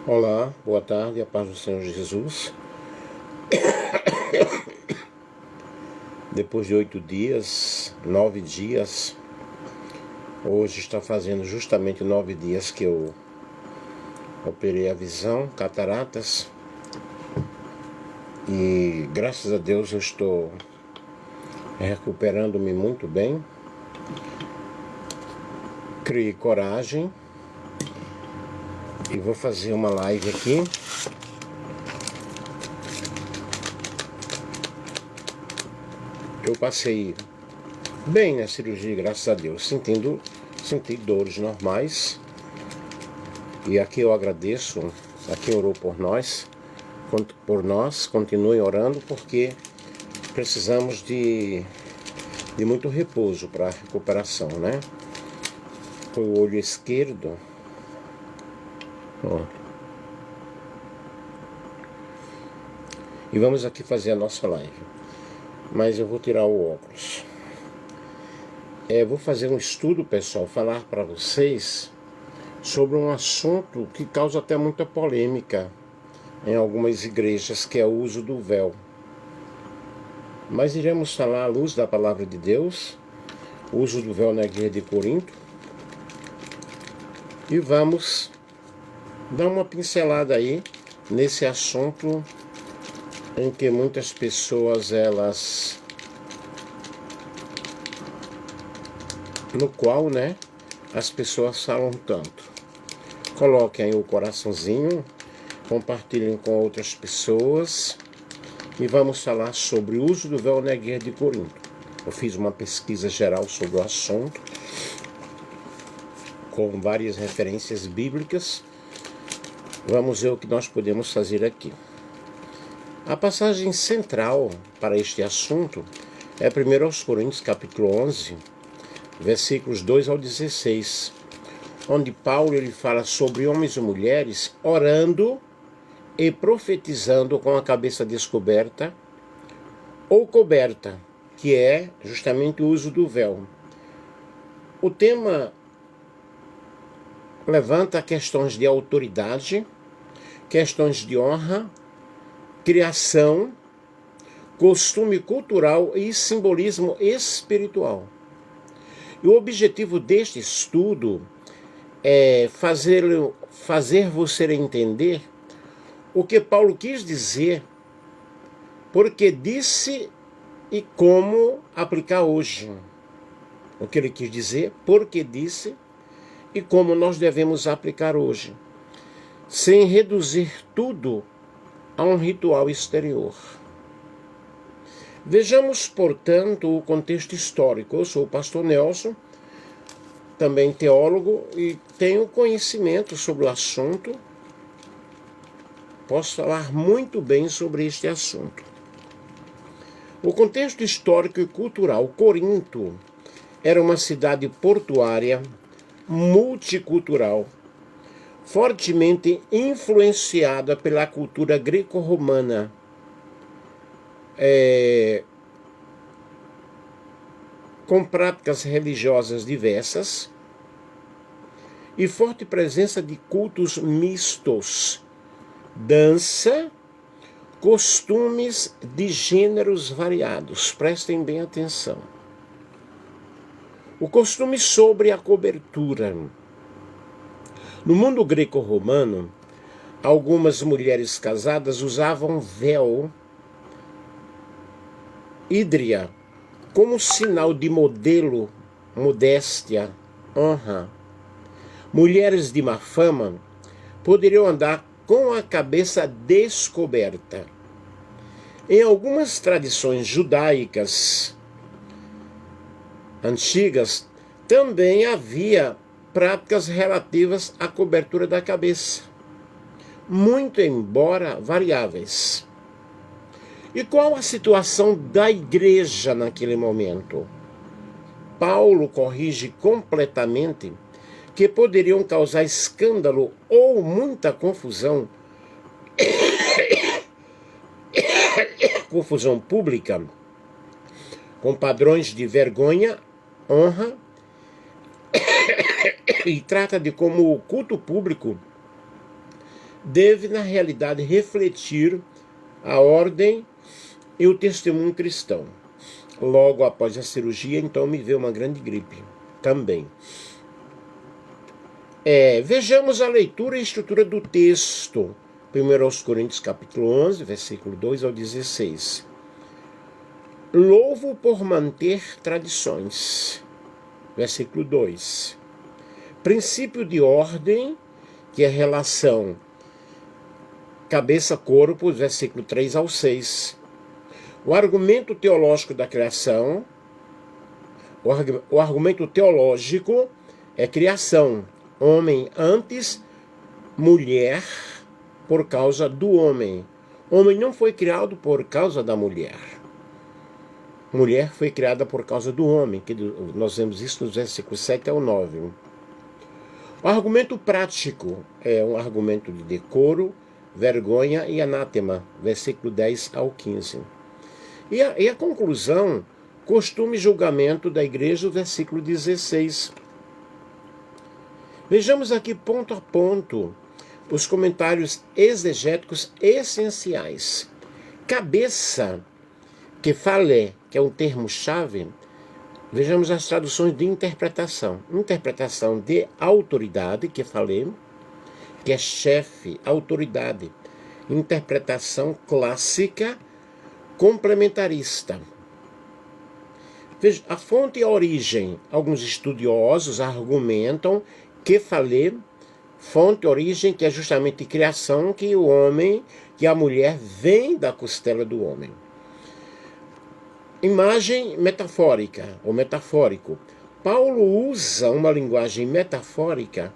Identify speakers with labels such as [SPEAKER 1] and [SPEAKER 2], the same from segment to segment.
[SPEAKER 1] Olá, boa tarde, a paz do Senhor Jesus. Depois de 8 dias, 9 dias, hoje está fazendo justamente 9 dias que eu operei a visão, cataratas, e graças a Deus eu estou recuperando-me muito bem. Criei coragem e vou fazer uma live aqui. Eu passei bem na cirurgia, graças a Deus, senti dores normais. E aqui eu agradeço a quem orou por nós, continuem orando, porque precisamos de muito repouso para a recuperação, né? Foi o olho esquerdo. Ó. E vamos aqui fazer a nossa live. Mas eu vou tirar o óculos. Vou fazer um estudo, pessoal, falar para vocês sobre um assunto que causa até muita polêmica em algumas igrejas, que é o uso do véu. Mas iremos falar à luz da palavra de Deus, o uso do véu na igreja de Corinto, e vamos dar uma pincelada aí nesse assunto em que muitas pessoas, no qual, né, as pessoas falam tanto. Coloquem aí o coraçãozinho, compartilhem com outras pessoas e vamos falar sobre o uso do véu na igreja de Corinto. Eu fiz uma pesquisa geral sobre o assunto, com várias referências bíblicas. Vamos ver o que nós podemos fazer aqui. A passagem central para este assunto é 1 Coríntios capítulo 11, versículos 2 ao 16, onde Paulo ele fala sobre homens e mulheres orando e profetizando com a cabeça descoberta ou coberta, que é justamente o uso do véu. O tema levanta questões de autoridade, questões de honra, criação, costume cultural e simbolismo espiritual. E o objetivo deste estudo é fazer você entender o que Paulo quis dizer, porque disse e como aplicar hoje. O que ele quis dizer, porque disse e como nós devemos aplicar hoje, sem reduzir tudo a um ritual exterior. Vejamos, portanto, o contexto histórico. Eu sou o pastor Nelson, também teólogo, e tenho conhecimento sobre o assunto. Posso falar muito bem sobre este assunto. O contexto histórico e cultural. Corinto era uma cidade portuária, multicultural, fortemente influenciada pela cultura greco-romana, com práticas religiosas diversas e forte presença de cultos mistos, dança, costumes de gêneros variados. Prestem bem atenção. O costume sobre a cobertura. No mundo greco-romano, algumas mulheres casadas usavam véu hídria como sinal de modelo, modéstia, honra. Mulheres de má fama poderiam andar com a cabeça descoberta. Em algumas tradições judaicas antigas, também havia práticas relativas à cobertura da cabeça, muito embora variáveis. E qual a situação da igreja naquele momento? Paulo corrige completamente que poderiam causar escândalo ou muita confusão pública, com padrões de vergonha, honra, e trata de como o culto público deve, na realidade, refletir a ordem e o testemunho cristão. Logo após a cirurgia, então, me veio uma grande gripe também. Vejamos a leitura e estrutura do texto. 1 Coríntios capítulo 11, versículo 2 ao 16. Louvo por manter tradições. Versículo 2. Princípio de ordem, que é a relação cabeça-corpo, versículo 3 ao 6. O argumento teológico da criação, o argumento teológico é criação. Homem antes, mulher por causa do homem. Homem não foi criado por causa da mulher. Mulher foi criada por causa do homem, que nós vemos isso nos versículos 7 ao 9. O argumento prático é um argumento de decoro, vergonha e anátema, versículo 10 ao 15. E a conclusão, costume e julgamento da igreja, versículo 16. Vejamos aqui ponto a ponto os comentários exegéticos essenciais. Cabeça, que fale, que é um termo-chave, vejamos as traduções de interpretação. Interpretação de autoridade, que falei, que é chefe, autoridade. Interpretação clássica, complementarista. Veja, a fonte e a origem. Alguns estudiosos argumentam que falei, fonte e origem, que é justamente criação, que o homem, que a mulher vem da costela do homem. Imagem metafórica, ou metafórico. Paulo usa uma linguagem metafórica,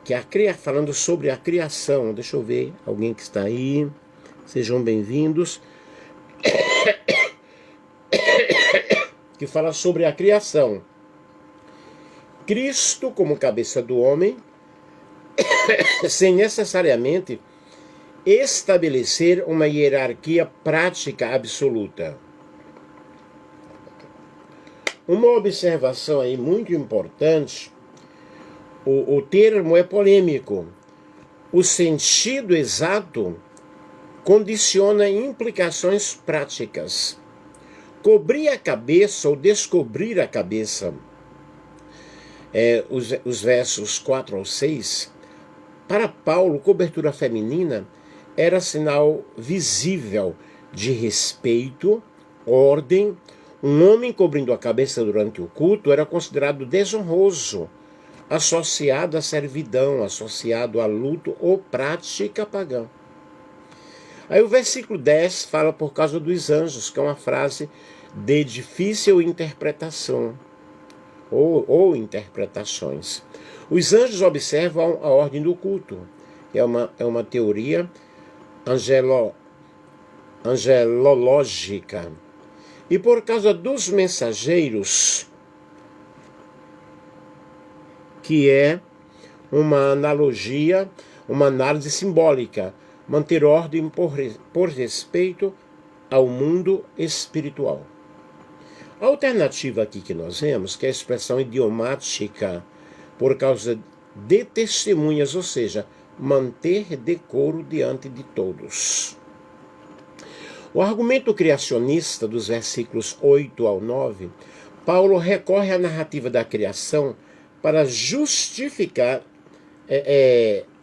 [SPEAKER 1] que é falando sobre a criação. Deixa eu ver, alguém que está aí. Sejam bem-vindos. Que fala sobre a criação. Cristo como cabeça do homem, sem necessariamente estabelecer uma hierarquia prática absoluta. Uma observação aí muito importante, o termo é polêmico. O sentido exato condiciona implicações práticas. Cobrir a cabeça ou descobrir a cabeça, os versos 4 ao 6, para Paulo, cobertura feminina era sinal visível de respeito, ordem. Um homem cobrindo a cabeça durante o culto era considerado desonroso, associado à servidão, associado a luto ou prática pagã. Aí o versículo 10 fala por causa dos anjos, que é uma frase de difícil interpretação, ou interpretações. Os anjos observam a ordem do culto, é uma teoria angelológica. E por causa dos mensageiros, que é uma analogia, uma análise simbólica, manter ordem por respeito ao mundo espiritual. A alternativa aqui que nós vemos, que é a expressão idiomática, por causa de testemunhas, ou seja, manter decoro diante de todos. O argumento criacionista dos versículos 8 ao 9, Paulo recorre à narrativa da criação para justificar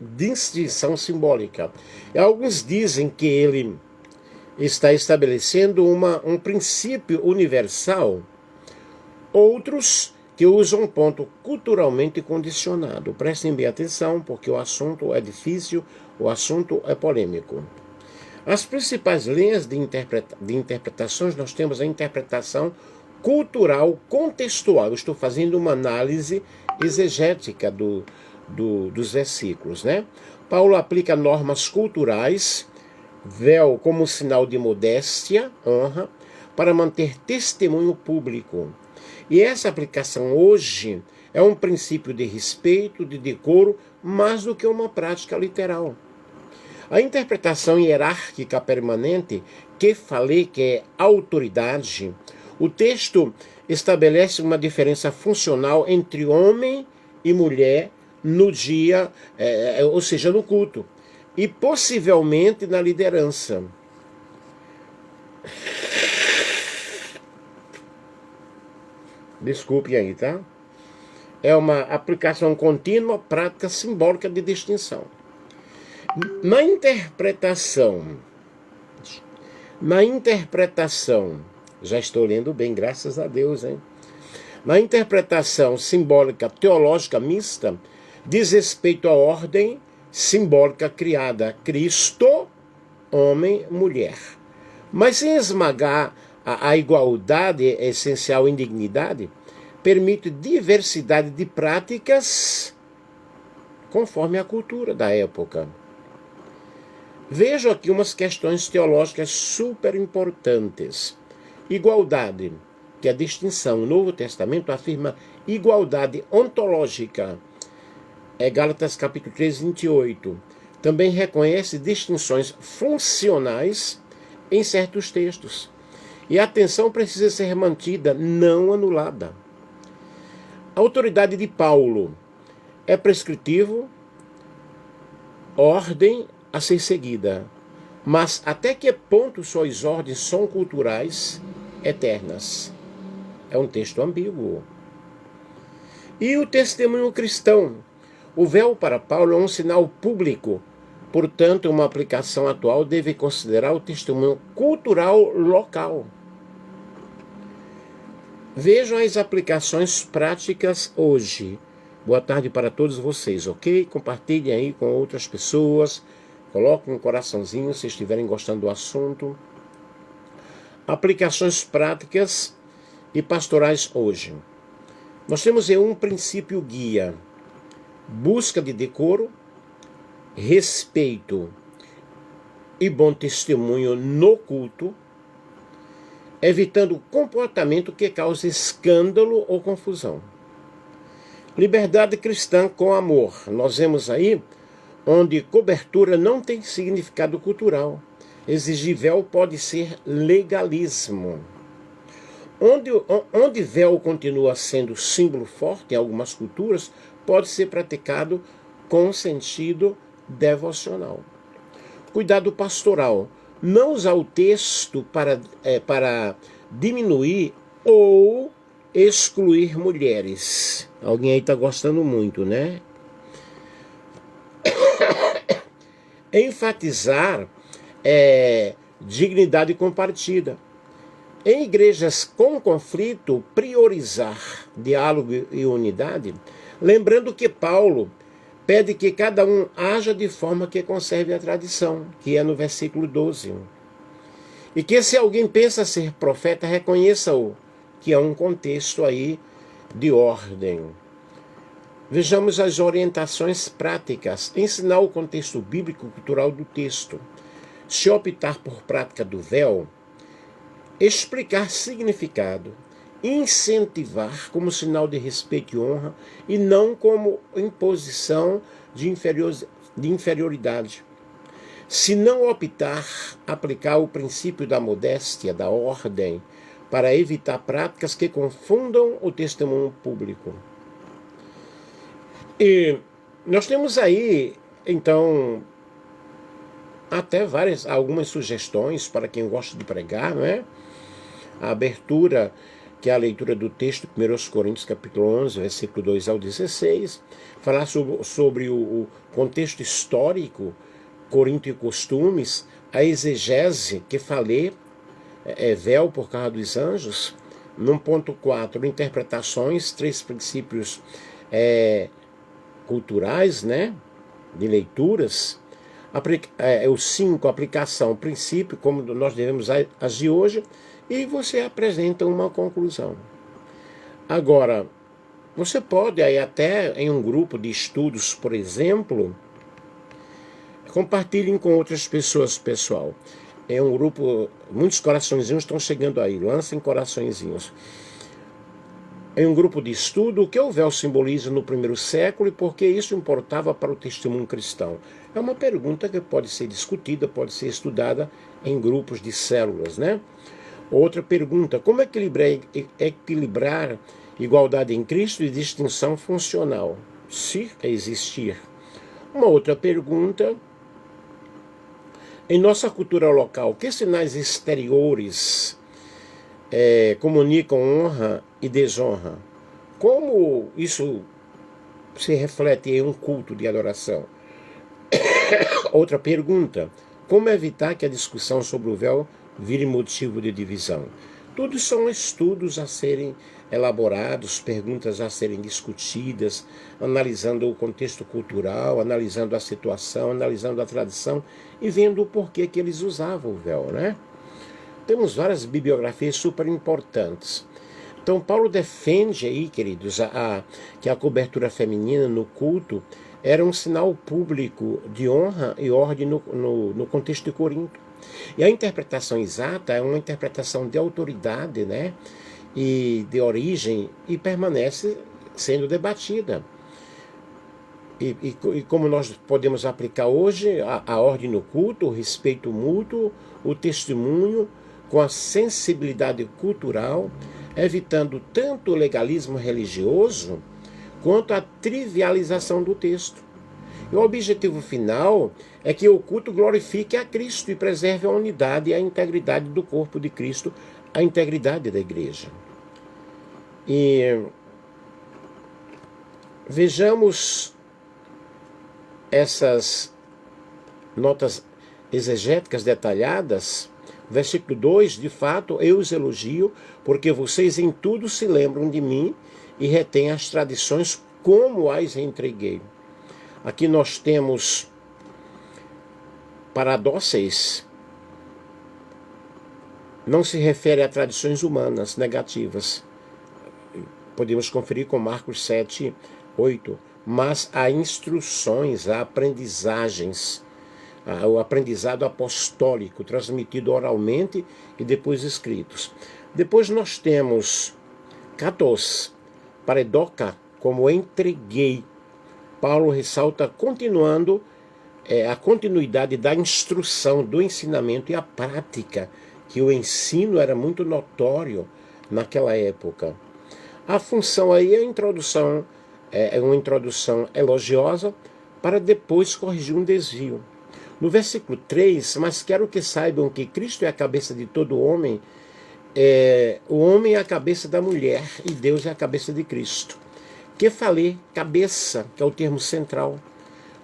[SPEAKER 1] distinção simbólica. E alguns dizem que ele está estabelecendo um princípio universal, outros que usam um ponto culturalmente condicionado. Prestem bem atenção, porque o assunto é difícil, o assunto é polêmico. As principais linhas de interpretações, nós temos a interpretação cultural contextual. Eu estou fazendo uma análise exegética dos versículos, né? Paulo aplica normas culturais, véu como sinal de modéstia, honra, para manter testemunho público. E essa aplicação hoje é um princípio de respeito, de decoro, mais do que uma prática literal. A interpretação hierárquica permanente, que falei que é autoridade, o texto estabelece uma diferença funcional entre homem e mulher no dia, ou seja, no culto. e possivelmente na liderança. Desculpe aí, tá? É uma aplicação contínua, prática, simbólica de distinção. Na interpretação, já estou lendo bem, graças a Deus, hein? Na interpretação simbólica teológica mista, diz respeito à ordem simbólica criada, Cristo, homem, mulher. Mas sem esmagar a igualdade essencial em dignidade, permite diversidade de práticas conforme a cultura da época. Vejo aqui umas questões teológicas super importantes. Igualdade, que a distinção, o Novo Testamento afirma igualdade ontológica. É Gálatas capítulo 3, 28. Também reconhece distinções funcionais em certos textos. E a atenção precisa ser mantida, não anulada. A autoridade de Paulo é prescritivo, ordem a ser seguida. Mas até que ponto suas ordens são culturais, eternas? É um texto ambíguo. E o testemunho cristão? O véu para Paulo é um sinal público. Portanto, uma aplicação atual deve considerar o testemunho cultural local. Vejam as aplicações práticas hoje. Boa tarde para todos vocês, ok? Compartilhem aí com outras pessoas. Coloquem um coraçãozinho se estiverem gostando do assunto. Aplicações práticas e pastorais hoje. Nós temos aí um princípio guia. Busca de decoro, respeito e bom testemunho no culto, evitando comportamento que cause escândalo ou confusão. Liberdade cristã com amor. Nós vemos aí onde cobertura não tem significado cultural. Exigir véu pode ser legalismo. Onde véu continua sendo símbolo forte em algumas culturas, pode ser praticado com sentido devocional. Cuidado pastoral. Não usar o texto para diminuir ou excluir mulheres. Alguém aí está gostando muito, né? Enfatizar dignidade compartida. Em igrejas com conflito, priorizar diálogo e unidade, lembrando que Paulo pede que cada um haja de forma que conserve a tradição, que é no versículo 12. E que se alguém pensa ser profeta, reconheça-o, que é um contexto aí de ordem. Vejamos as orientações práticas. Ensinar o contexto bíblico cultural do texto. Se optar por prática do véu, explicar significado, incentivar como sinal de respeito e honra e não como imposição de inferioridade. Se não optar, aplicar o princípio da modéstia, da ordem, para evitar práticas que confundam o testemunho público. E nós temos aí, então, até algumas sugestões para quem gosta de pregar, não é? A abertura, que é a leitura do texto, 1 Coríntios capítulo 11, versículo 2 ao 16, falar sobre o contexto histórico, Corinto e costumes, a exegese, que falei, véu por causa dos anjos, no ponto 4, interpretações, 3 princípios culturais, né, de leituras, o 5, aplicação, princípio, como nós devemos agir hoje, e você apresenta uma conclusão. Agora, você pode aí até em um grupo de estudos, por exemplo, compartilhem com outras pessoas, pessoal. É um grupo, muitos coraçõezinhos estão chegando aí, lancem coraçõezinhos. Em um grupo de estudo, o que o véu simboliza no primeiro século e por que isso importava para o testemunho cristão? É uma pergunta que pode ser discutida, pode ser estudada em grupos de células, né? Outra pergunta, como equilibrar igualdade em Cristo e distinção funcional, se existir? Uma outra pergunta, Em nossa cultura local, que sinais exteriores comunicam honra e desonra? Como isso se reflete em um culto de adoração? Outra pergunta: como evitar que a discussão sobre o véu vire motivo de divisão? Tudo são estudos a serem elaborados, perguntas a serem discutidas, analisando o contexto cultural, analisando a situação, analisando a tradição e vendo o porquê que eles usavam o véu, né? Temos várias bibliografias super importantes. Então, Paulo defende aí, queridos, que a cobertura feminina no culto era um sinal público de honra e ordem no contexto de Corinto. E a interpretação exata é uma interpretação de autoridade, né? E de origem, e permanece sendo debatida. E como nós podemos aplicar hoje a ordem no culto, o respeito mútuo, o testemunho, com a sensibilidade cultural, evitando tanto o legalismo religioso quanto a trivialização do texto. E o objetivo final é que o culto glorifique a Cristo e preserve a unidade e a integridade do corpo de Cristo, a integridade da igreja. E vejamos essas notas exegéticas detalhadas. Versículo 2, de fato, eu os elogio, porque vocês em tudo se lembram de mim e retêm as tradições como as entreguei. Aqui nós temos paradóceis. Não se refere a tradições humanas negativas. Podemos conferir com Marcos 7, 8. Mas a instruções, a aprendizagens, o aprendizado apostólico, transmitido oralmente e depois escritos. Depois nós temos katos, paredoca, como entreguei. Paulo ressalta continuando a continuidade da instrução, do ensinamento e a prática, que o ensino era muito notório naquela época. A função aí é uma introdução elogiosa para depois corrigir um desvio. No versículo 3, mas quero que saibam que Cristo é a cabeça de todo homem, o homem é a cabeça da mulher e Deus é a cabeça de Cristo. Que falei, cabeça, que é o termo central.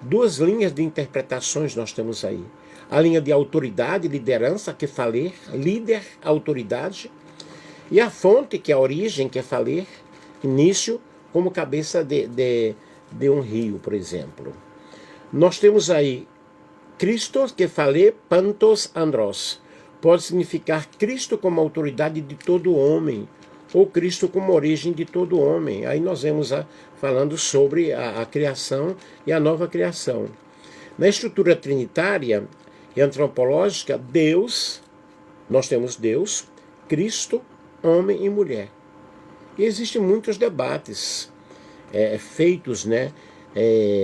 [SPEAKER 1] Duas linhas de interpretações nós temos aí. A linha de autoridade, liderança, que falei, líder, autoridade. E a fonte, que é a origem, que é falei, início, como cabeça de um rio, por exemplo. Nós temos aí Cristo, que falei, pantos andros. Pode significar Cristo como autoridade de todo homem, ou Cristo como origem de todo homem. Aí nós vemos falando sobre a criação e a nova criação. Na estrutura trinitária e antropológica, Deus, nós temos Deus, Cristo, homem e mulher. E existem muitos debates feitos, né,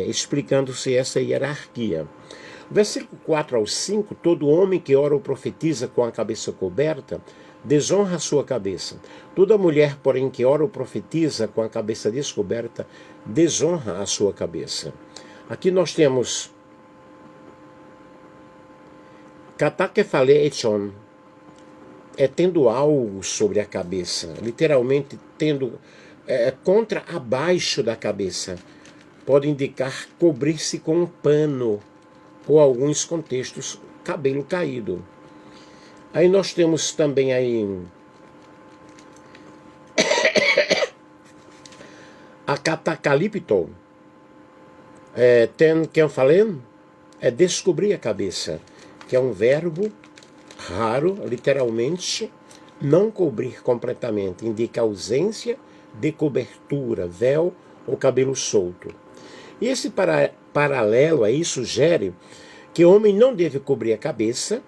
[SPEAKER 1] explicando-se essa hierarquia. Versículo 4 ao 5, todo homem que ora ou profetiza com a cabeça coberta, desonra a sua cabeça. Toda mulher, porém, que ora ou profetiza com a cabeça descoberta, desonra a sua cabeça. Aqui nós temos katakefale echon, tendo algo sobre a cabeça, literalmente tendo contra abaixo da cabeça. Pode indicar cobrir-se com um pano, ou alguns contextos, cabelo caído. Aí nós temos também aí a catacalipto, tem que eu falei, descobrir a cabeça, que é um verbo raro, literalmente, não cobrir completamente, indica ausência de cobertura, véu ou cabelo solto. E esse paralelo aí sugere que o homem não deve cobrir a cabeça,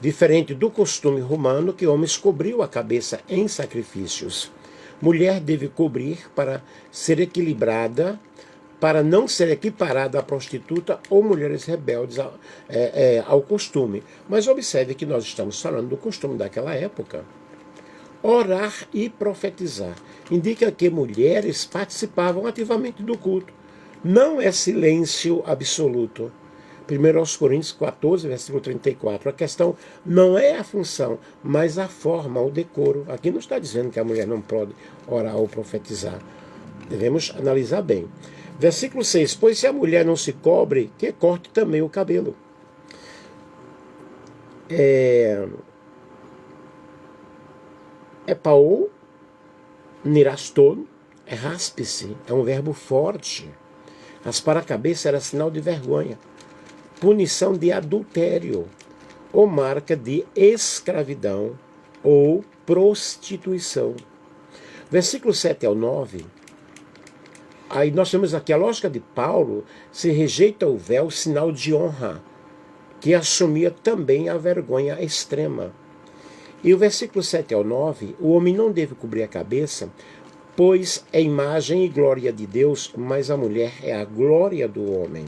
[SPEAKER 1] diferente do costume romano que homens cobriam a cabeça em sacrifícios. Mulher deve cobrir para ser equilibrada, para não ser equiparada à prostituta ou mulheres rebeldes ao costume. Mas observe que nós estamos falando do costume daquela época. Orar e profetizar indica que mulheres participavam ativamente do culto. Não é silêncio absoluto, 1 Coríntios 14, versículo 34. A questão não é a função, mas a forma, o decoro. Aqui não está dizendo que a mulher não pode orar ou profetizar. Devemos analisar bem. Versículo 6. Pois se a mulher não se cobre, que corte também o cabelo. Paul, niraston, raspe-se, é um verbo forte. Raspar a cabeça era sinal de vergonha, punição de adultério, ou marca de escravidão ou prostituição. Versículo 7 ao 9. Aí nós temos aqui a lógica de Paulo: se rejeita o véu, sinal de honra, que assumia também a vergonha extrema. E o versículo 7 ao 9, o homem não deve cobrir a cabeça, pois é imagem e glória de Deus, mas a mulher é a glória do homem.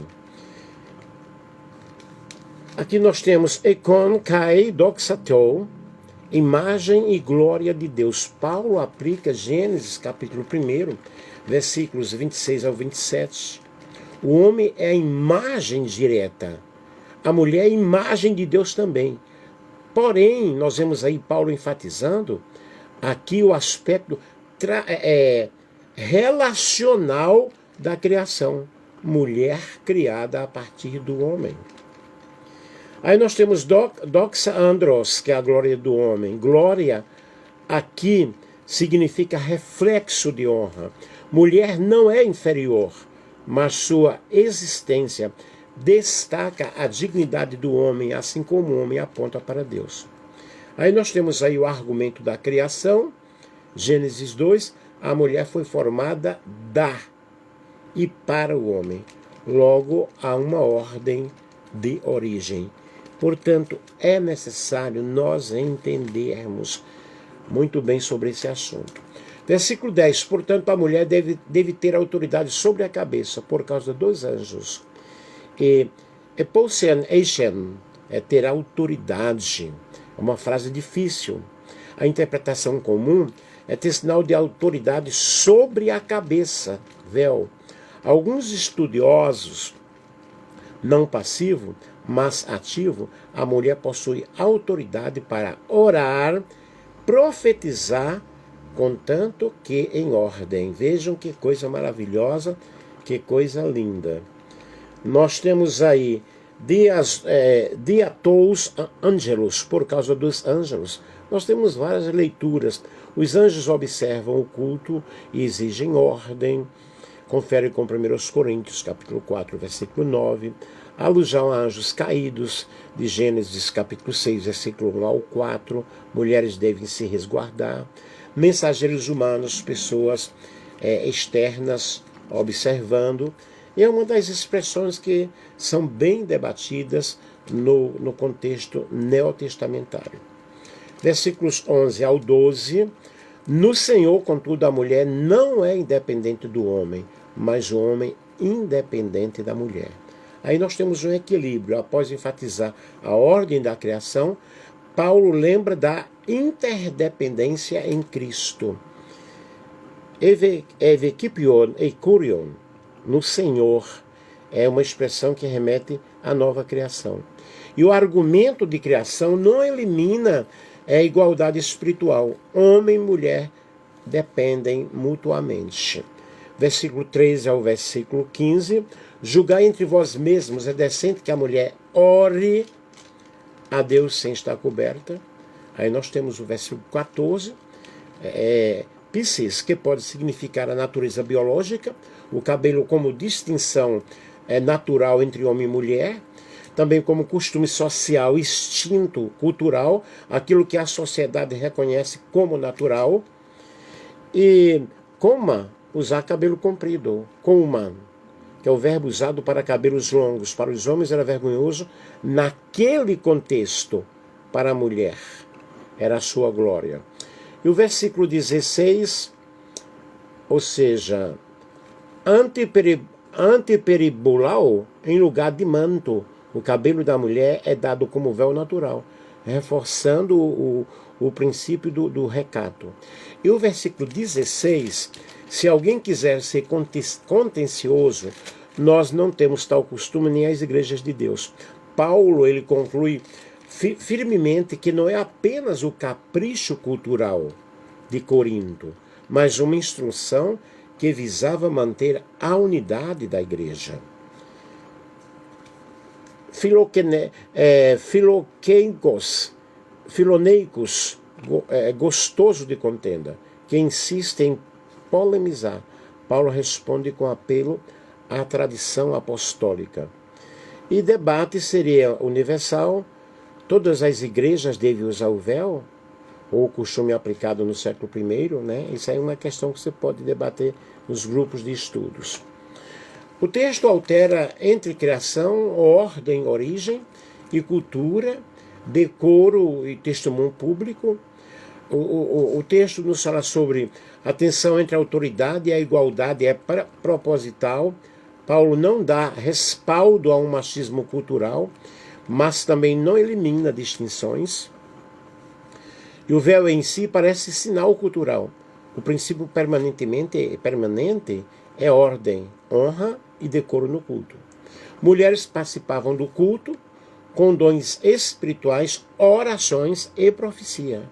[SPEAKER 1] Aqui nós temos Ekon Kai Doxatou, imagem e glória de Deus. Paulo aplica Gênesis capítulo 1, versículos 26 ao 27. O homem é a imagem direta, a mulher é a imagem de Deus também. Porém, nós vemos aí Paulo enfatizando aqui o aspecto relacional da criação. Mulher criada a partir do homem. Aí nós temos doxa andros, que é a glória do homem. Glória aqui significa reflexo de honra. Mulher não é inferior, mas sua existência destaca a dignidade do homem, assim como o homem aponta para Deus. Aí nós temos aí o argumento da criação, Gênesis 2, a mulher foi formada da e para o homem. Logo, há uma ordem de origem. Portanto, é necessário nós entendermos muito bem sobre esse assunto. Versículo 10, portanto, a mulher deve ter autoridade sobre a cabeça por causa dos anjos. Epousen Eishen é ter autoridade. É uma frase difícil. A interpretação comum é ter sinal de autoridade sobre a cabeça, véu. Alguns estudiosos, não passivo, mas ativo, a mulher possui autoridade para orar, profetizar, contanto que em ordem. Vejam que coisa maravilhosa, que coisa linda. Nós temos aí diatous angelos, por causa dos anjos. Nós temos várias leituras. Os anjos observam o culto e exigem ordem. Confere com 1 Coríntios, capítulo 4, versículo 9. Alusão a anjos caídos, de Gênesis, capítulo 6, versículo 1 ao 4. Mulheres devem se resguardar. Mensageiros humanos, pessoas externas, observando. E é uma das expressões que são bem debatidas no contexto neotestamentário. Versículos 11 ao 12. No Senhor, contudo, a mulher não é independente do homem, mas o homem independente da mulher. Aí nós temos um equilíbrio. Após enfatizar a ordem da criação, Paulo lembra da interdependência em Cristo. Evekipion e kurion, no Senhor, é uma expressão que remete à nova criação. E o argumento de criação não elimina a igualdade espiritual. Homem e mulher dependem mutuamente. Versículo 13 ao versículo 15. Julgai entre vós mesmos, é decente que a mulher ore a Deus sem estar coberta. Aí nós temos o versículo 14. Psis, que pode significar a natureza biológica, o cabelo como distinção natural entre homem e mulher, também como costume social, instinto cultural, aquilo que a sociedade reconhece como natural, e coma, usar cabelo comprido, coma, que é o verbo usado para cabelos longos. Para os homens era vergonhoso, naquele contexto, para a mulher era a sua glória. E o versículo 16, ou seja, anteperibulau, em lugar de manto, o cabelo da mulher é dado como véu natural, reforçando o princípio do recato. E o versículo 16, se alguém quiser ser contencioso, nós não temos tal costume nem as igrejas de Deus. Paulo, ele conclui firmemente que não é apenas o capricho cultural de Corinto, mas uma instrução que visava manter a unidade da igreja. Filoneicos, gostoso de contenda, que insiste em polemizar. Paulo responde com apelo à tradição apostólica. E debate seria universal: todas as igrejas devem usar o véu? Ou o costume aplicado no século I, né? Isso aí é uma questão que você pode debater nos grupos de estudos. O texto altera entre criação, ordem, origem e cultura, decoro e testemunho público. O texto nos fala sobre a tensão entre a autoridade e a igualdade é proposital. Paulo não dá respaldo a um machismo cultural, mas também não elimina distinções. E o véu em si parece sinal cultural. O princípio permanente é ordem, honra e decoro no culto. Mulheres participavam do culto com dons espirituais, orações e profecia,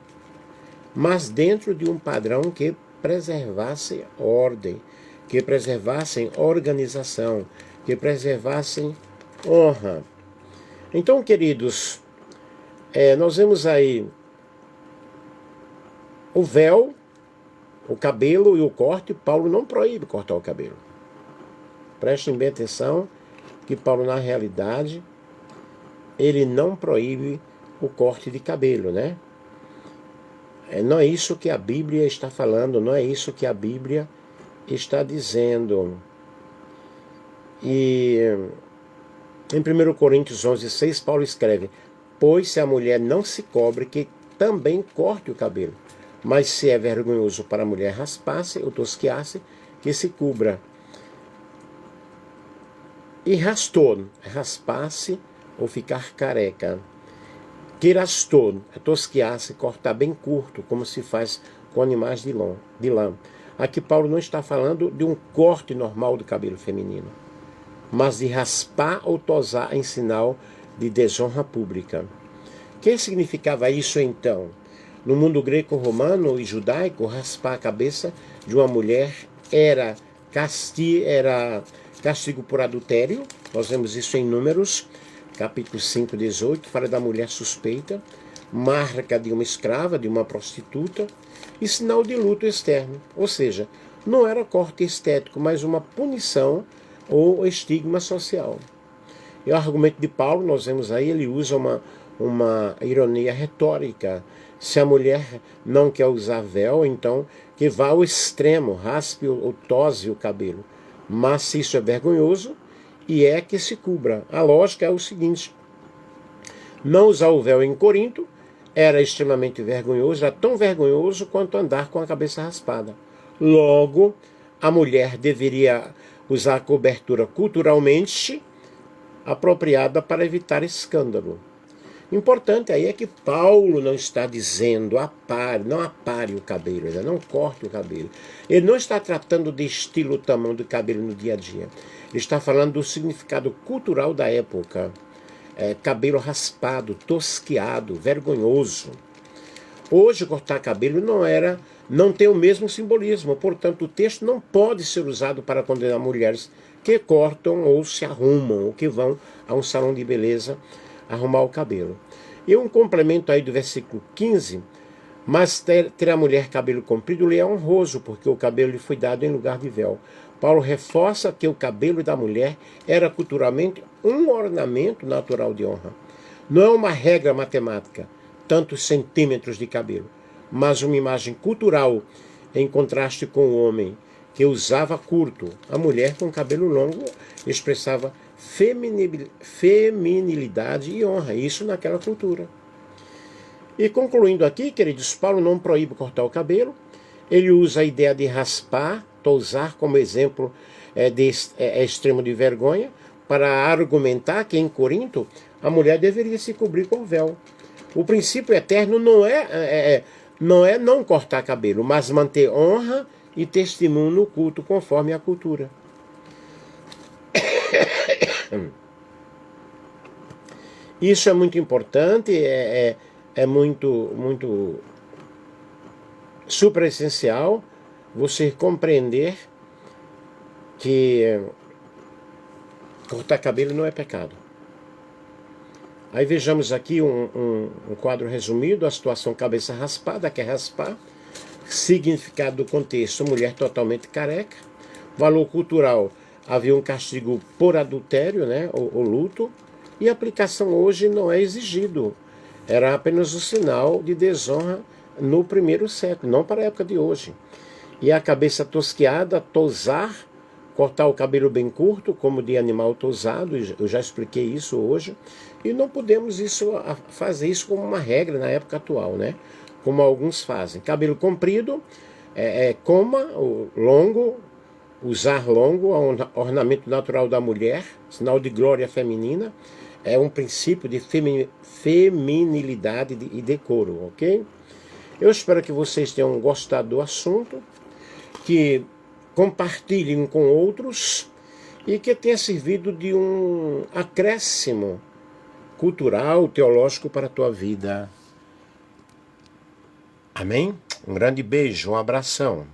[SPEAKER 1] mas dentro de um padrão que preservasse ordem, que preservassem organização, que preservassem honra. Então, queridos, nós vemos aí o véu, o cabelo e o corte. Paulo não proíbe cortar o cabelo. Prestem bem atenção que Paulo, na realidade, ele não proíbe o corte de cabelo, né? Não é isso que a Bíblia está falando, não é isso que a Bíblia está dizendo. E em 1 Coríntios 11:6, Paulo escreve: pois se a mulher não se cobre, que também corte o cabelo. Mas se é vergonhoso para a mulher raspar-se ou tosquiar-se, que se cubra. E rastor, raspar-se ou ficar careca. Quirastor, tosquiar-se, cortar bem curto, como se faz com animais de lã. Aqui Paulo não está falando de um corte normal do cabelo feminino, mas de raspar ou tosar em sinal de desonra pública. O que significava isso então? No mundo greco-romano e judaico, raspar a cabeça de uma mulher era castigo por adultério. Nós vemos isso em Números, capítulo 5, 18, fala da mulher suspeita, marca de uma escrava, de uma prostituta, e sinal de luto externo. Ou seja, não era corte estético, mas uma punição ou estigma social. E o argumento de Paulo, nós vemos aí, ele usa uma ironia retórica. Se a mulher não quer usar véu, então que vá ao extremo, raspe ou tose o cabelo. Mas se isso é vergonhoso, e é que se cubra. A lógica é o seguinte: não usar o véu em Corinto era extremamente vergonhoso, era tão vergonhoso quanto andar com a cabeça raspada. Logo, a mulher deveria usar a cobertura culturalmente apropriada para evitar escândalo. Importante aí é que Paulo não está dizendo não apare o cabelo, não corte o cabelo. Ele não está tratando de estilo, tamanho do cabelo no dia a dia. Ele está falando do significado cultural da época. Cabelo raspado, tosquiado, vergonhoso. Hoje cortar cabelo não tem o mesmo simbolismo. Portanto, o texto não pode ser usado para condenar mulheres que cortam ou se arrumam, ou que vão a um salão de beleza arrumar o cabelo. E um complemento aí do versículo 15: mas ter a mulher cabelo comprido lhe é honroso, porque o cabelo lhe foi dado em lugar de véu. Paulo reforça que o cabelo da mulher era culturalmente um ornamento natural de honra. Não é uma regra matemática, tantos centímetros de cabelo, mas uma imagem cultural em contraste com o homem, que usava curto. A mulher com cabelo longo expressava feminilidade e honra, isso naquela cultura. E concluindo aqui, queridos, Paulo não proíbe cortar o cabelo. Ele usa a ideia de raspar, tosar como exemplo extremo de vergonha, para argumentar que em Corinto a mulher deveria se cobrir com véu. O princípio eterno não é não cortar cabelo, mas manter honra e testemunho no culto conforme a cultura. Isso é muito importante, é muito super essencial você compreender que cortar cabelo não é pecado. Aí vejamos aqui um quadro resumido, a situação cabeça raspada, quer raspar, significado do contexto, mulher totalmente careca, valor cultural, havia um castigo por adultério, né, o luto, e a aplicação hoje não é exigido, era apenas o sinal de desonra no primeiro século, não para a época de hoje. E a cabeça tosqueada, tosar, cortar o cabelo bem curto, como de animal tosado, eu já expliquei isso hoje, e não podemos fazer isso como uma regra na época atual, né? Como alguns fazem. Cabelo comprido, coma, longo, usar longo, ornamento natural da mulher, sinal de glória feminina, é um princípio de feminilidade e decoro, ok? Eu espero que vocês tenham gostado do assunto, que compartilhem com outros e que tenha servido de um acréscimo cultural, teológico para a tua vida. Amém? Um grande beijo, um abração.